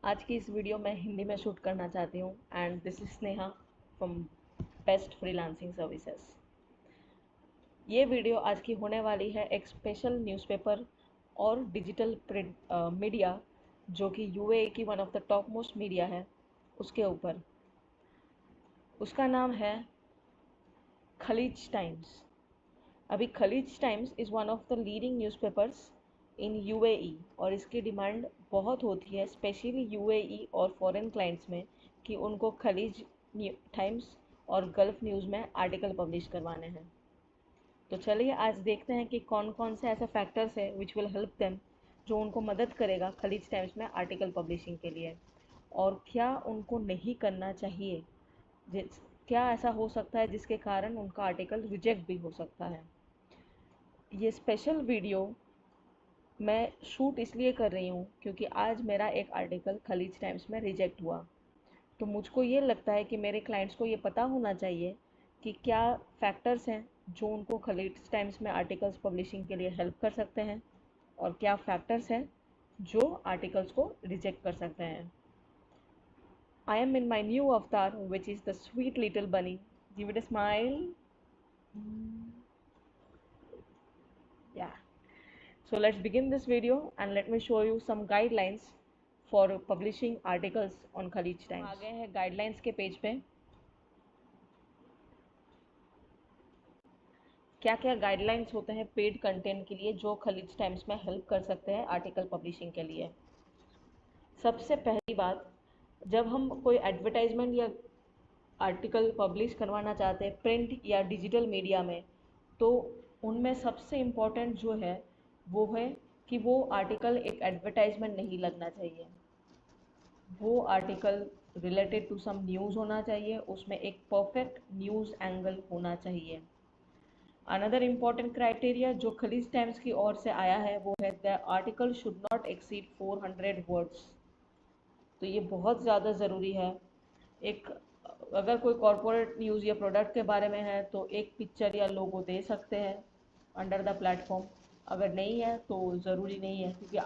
आज की इस वीडियो मैं हिंदी में शूट करना चाहती हूँ and this is Sneha from best freelancing services. ये वीडियो आज की होने वाली है एक स्पेशल न्यूज़पेपर और डिजिटल प्रिंट मीडिया जो कि यूएई की one of the top most media है उसके ऊपर। उसका नाम है खलीज टाइम्स। अभी Khaleej Times is one of the leading newspapers in UAE और इसकी डिमांड बहुत होती है स्पेशली यूएई और फॉरेन क्लाइंट्स में कि उनको खलीज टाइम्स और गल्फ न्यूज़ में आर्टिकल पब्लिश करवाने हैं। तो चलिए आज देखते हैं कि कौन कौन से ऐसे फैक्टर्स है विच विल हेल्प देम, जो उनको मदद करेगा खलीज टाइम्स में आर्टिकल पब्लिशिंग के लिए, और क्या उनको नहीं करना चाहिए, क्या ऐसा हो सकता है जिसके कारण उनका आर्टिकल रिजेक्ट भी हो सकता है। ये स्पेशल वीडियो मैं शूट इसलिए कर रही हूँ क्योंकि आज मेरा एक आर्टिकल खलीज टाइम्स में रिजेक्ट हुआ। तो मुझको ये लगता है कि मेरे क्लाइंट्स को ये पता होना चाहिए कि क्या फैक्टर्स हैं जो उनको खलीज टाइम्स में आर्टिकल्स पब्लिशिंग के लिए हेल्प कर सकते हैं और क्या फैक्टर्स हैं जो आर्टिकल्स को रिजेक्ट कर सकते हैं। I am in my new avatar which is the sweet little bunny. Give it a smile. Yeah So let's begin this video and let me show you some guidelines for publishing articles on Khalij Times. आ गए हैं guidelines के page पे। क्या क्या guidelines होते हैं paid content के लिए जो खलीज टाइम्स में हेल्प कर सकते हैं आर्टिकल पब्लिशिंग के लिए। सबसे पहली बात, जब हम कोई एडवर्टाइजमेंट या आर्टिकल पब्लिश करवाना चाहते हैं प्रिंट या डिजिटल मीडिया में, तो उनमें सबसे इम्पॉर्टेंट जो है वो है कि वो आर्टिकल एक एडवर्टाइजमेंट नहीं लगना चाहिए। वो article related to some news होना चाहिए, उसमें एक परफेक्ट न्यूज़ एंगल होना चाहिए। अनदर इम्पॉर्टेंट क्राइटेरिया जो खलीज टाइम्स की ओर से आया है वो है the article should not exceed 400 words. तो ये बहुत ज़्यादा ज़रूरी है। एक अगर कोई कॉरपोरेट न्यूज़ या प्रोडक्ट के बारे में है तो एक पिक्चर या लोगो दे सकते हैं अंडर द प्लेटफॉर्म, अगर नहीं है तो ज़रूरी नहीं है, क्योंकि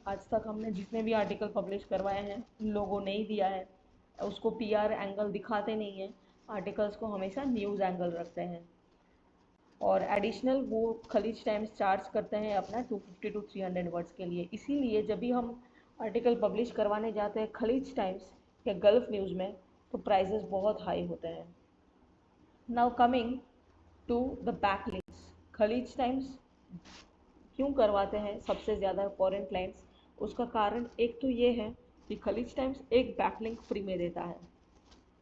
आज तक हमने जितने भी आर्टिकल पब्लिश करवाए हैं लोगो नहीं दिया है, उसको पीआर एंगल दिखाते नहीं हैं, आर्टिकल्स को हमेशा न्यूज़ एंगल रखते हैं। और एडिशनल वो खलीज टाइम्स चार्ज करते हैं अपना 250 टू 300 वर्ड्स के लिए। इसीलिए जब भी हम आर्टिकल पब्लिश करवाने जाते हैं खलीज टाइम्स या गल्फ न्यूज़ में तो प्राइजेस बहुत हाई होते हैं। Now coming to the backlinks, Khaleej Times क्यों करवाते हैं सबसे ज़्यादा फॉरेन क्लाइंट्स, उसका कारण एक तो ये है कि खलीज टाइम्स एक बैकलिंक फ्री में देता है।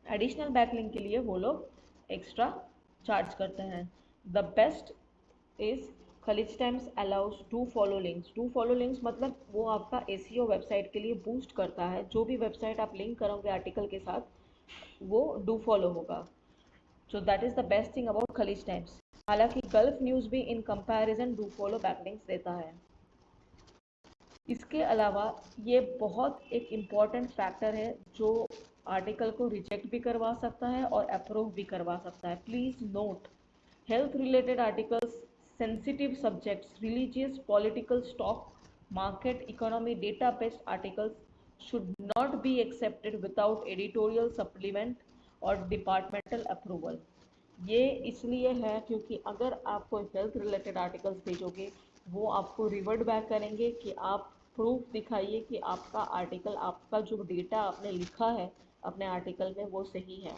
एडिशनल बैकलिंक के लिए वो लोग एक्स्ट्रा चार्ज करते हैं। The best is Khaleej Times allows do follow links. Do follow links मतलब वो आपका एसीओ वेबसाइट के लिए बूस्ट करता है। जो भी वेबसाइट आप लिंक करोगे आर्टिकल के साथ वो डू फॉलो होगा। सो that is the best thing about Khaleej Times. हालांकि गल्फ न्यूज़ भी in comparison do follow backlinks देता है। इसके अलावा ये बहुत एक इम्पॉर्टेंट फैक्टर है जो आर्टिकल को रिजेक्ट भी करवा सकता है और अप्रूव भी करवा सकता है। Please note, health related articles, sensitive subjects, religious, political, stock market, economy, data based articles should not be accepted without editorial supplement और डिपार्टमेंटल अप्रूवल। ये इसलिए है क्योंकि अगर आप कोई हेल्थ रिलेटेड आर्टिकल्स भेजोगे वो आपको रिवर्ट बैक करेंगे कि आप प्रूफ दिखाइए कि आपका आर्टिकल, आपका जो डेटा आपने लिखा है अपने आर्टिकल में वो सही है।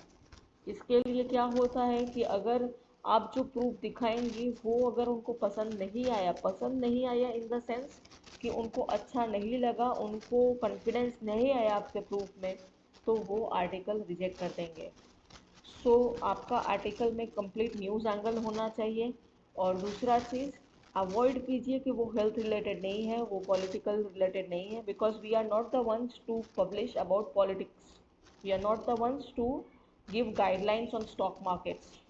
इसके लिए क्या होता है कि अगर आप जो प्रूफ दिखाएंगी वो अगर उनको पसंद नहीं आया इन द सेंस कि उनको अच्छा नहीं लगा, उनको कॉन्फिडेंस नहीं आया आपके प्रूफ में, तो वो आर्टिकल रिजेक्ट कर देंगे। सो आपका आर्टिकल में कंप्लीट न्यूज़ एंगल होना चाहिए। और दूसरा चीज़, अवॉइड कीजिए कि वो हेल्थ रिलेटेड नहीं है, वो पॉलिटिकल रिलेटेड नहीं है, because we are not the ones to publish about politics, we are not the ones to give guidelines on stock markets.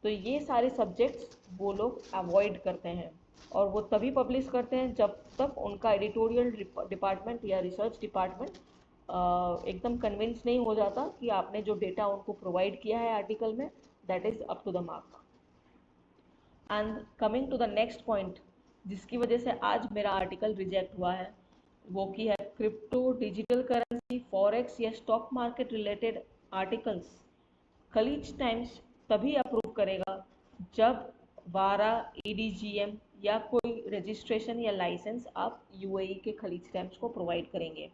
तो ये सारे सब्जेक्ट्स वो लोग अवॉइड करते हैं और वो तभी पब्लिश करते हैं जब तक उनका एडिटोरियल डिपार्टमेंट या रिसर्च डिपार्टमेंट एकदम कन्विंस नहीं हो जाता कि आपने जो डेटा उनको प्रोवाइड किया है आर्टिकल में that is up to the mark. And coming to the next point जिसकी वजह से आज मेरा आर्टिकल रिजेक्ट हुआ है, वो की है क्रिप्टो डिजिटल करेंसी फॉरेक्स या stock market related articles Khaleej Times तभी अप्रूव करेगा जब वारा, EDGM या कोई रजिस्ट्रेशन या लाइसेंस आप UAE के खलीज टाइम्स को प्रोवाइड करेंगे।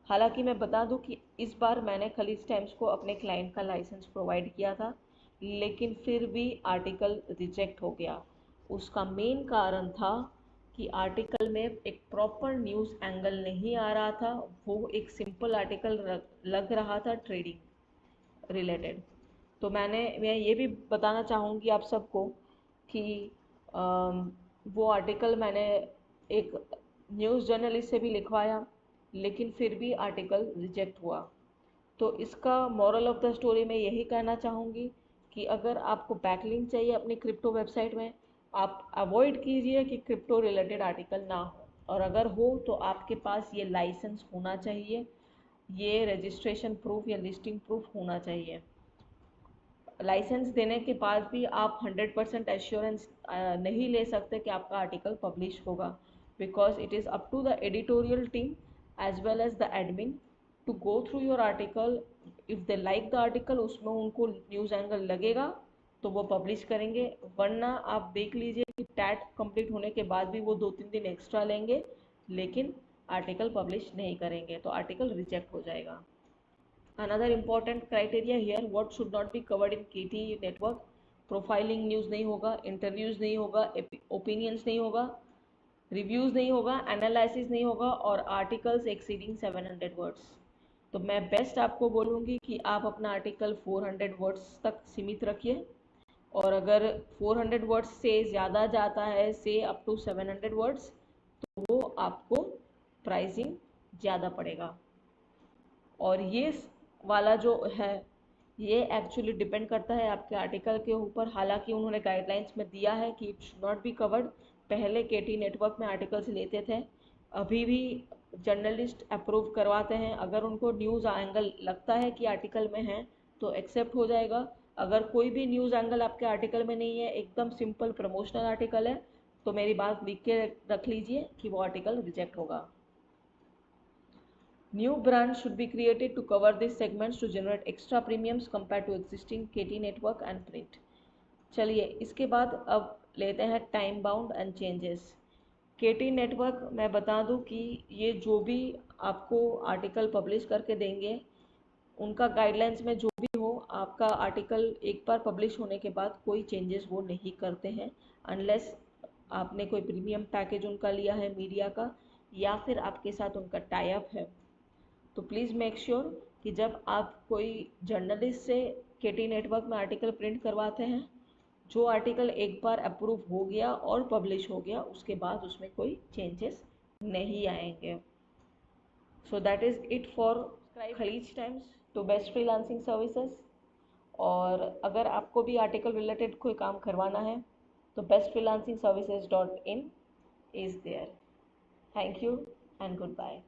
हालांकि मैं बता दूं कि इस बार मैंने खलीज टाइम्स को अपने क्लाइंट का लाइसेंस प्रोवाइड किया था, लेकिन फिर भी आर्टिकल रिजेक्ट हो गया। उसका मेन कारण था कि आर्टिकल में एक प्रॉपर न्यूज़ एंगल नहीं आ रहा था, वो एक सिंपल आर्टिकल लग रहा था ट्रेडिंग रिलेटेड। तो मैं ये भी बताना चाहूँगी आप सबको कि वो आर्टिकल मैंने एक न्यूज़ जर्नलिस्ट से भी लिखवाया, लेकिन फिर भी आर्टिकल रिजेक्ट हुआ। तो इसका मॉरल ऑफ द स्टोरी मैं यही कहना चाहूँगी कि अगर आपको बैकलिंक चाहिए अपनी क्रिप्टो वेबसाइट में, आप अवॉइड कीजिए कि क्रिप्टो रिलेटेड आर्टिकल ना हो, और अगर हो तो आपके पास ये लाइसेंस होना चाहिए, ये रजिस्ट्रेशन प्रूफ या लिस्टिंग प्रूफ होना चाहिए। लाइसेंस देने के बाद भी आप 100% एश्योरेंस नहीं ले सकते कि आपका आर्टिकल पब्लिश होगा, because it is up to the editorial team as well as the admin to go through your article. If they like the article, उसमें उनको न्यूज़ एंगल लगेगा तो वो पब्लिश करेंगे, वरना आप देख लीजिए कि टैट कंप्लीट होने के बाद भी वो 2-3 दिन एक्स्ट्रा लेंगे, लेकिन आर्टिकल पब्लिश नहीं करेंगे, तो आर्टिकल रिजेक्ट हो जाएगा। Another important criteria here, what should not be covered in KT network, profiling news नहीं होगा, इंटरव्यूज़ नहीं होगा, ओपिनियंस नहीं होगा, रिव्यूज़ नहीं होगा, एनालिसिस नहीं होगा, और आर्टिकल्स एक्सीडिंग 700 वर्ड्स। तो मैं बेस्ट आपको बोलूँगी कि आप अपना आर्टिकल 400 वर्ड्स तक सीमित रखिए, और अगर 400 वर्ड्स से ज़्यादा जाता है, से अप टू 700 वर्ड्स, तो वो आपको प्राइसिंग ज़्यादा पड़ेगा। और ये वाला जो है, ये एक्चुअली डिपेंड करता है आपके आर्टिकल के ऊपर। हालांकि उन्होंने गाइडलाइंस में दिया है कि it should not be covered. पहले KT नेटवर्क में आर्टिकल्स लेते थे, अभी भी जर्नलिस्ट अप्रूव करवाते हैं। अगर उनको न्यूज़ एंगल लगता है कि आर्टिकल में है तो एक्सेप्ट हो जाएगा। अगर कोई भी न्यूज़ एंगल आपके आर्टिकल में नहीं है, एकदम सिंपल प्रमोशनल आर्टिकल है, तो मेरी बात लिख के रख लीजिए कि वो आर्टिकल रिजेक्ट होगा। New brands should be created to cover these segments to generate extra premiums compared to existing KT network and print। चलिए इसके बाद अब लेते हैं time bound and changes. KT network मैं बता दूं कि ये जो भी आपको आर्टिकल पब्लिश करके देंगे, उनका गाइडलाइंस में जो भी हो, आपका आर्टिकल एक बार पब्लिश होने के बाद कोई चेंजेस वो नहीं करते हैं, अनलेस आपने कोई प्रीमियम पैकेज उनका लिया है मीडिया का, या फिर आपके साथ उनका टाई अप है। तो प्लीज़ मेक श्योर कि जब आप कोई जर्नलिस्ट से KT नेटवर्क में आर्टिकल प्रिंट करवाते हैं, जो आर्टिकल एक बार अप्रूव हो गया और पब्लिश हो गया, उसके बाद उसमें कोई चेंजेस नहीं आएंगे। So that is it for Khaleej Times to best freelancing services. और अगर आपको भी आर्टिकल रिलेटेड कोई काम करवाना है तो bestfreelancingservices.in is there. Thank you and good bye.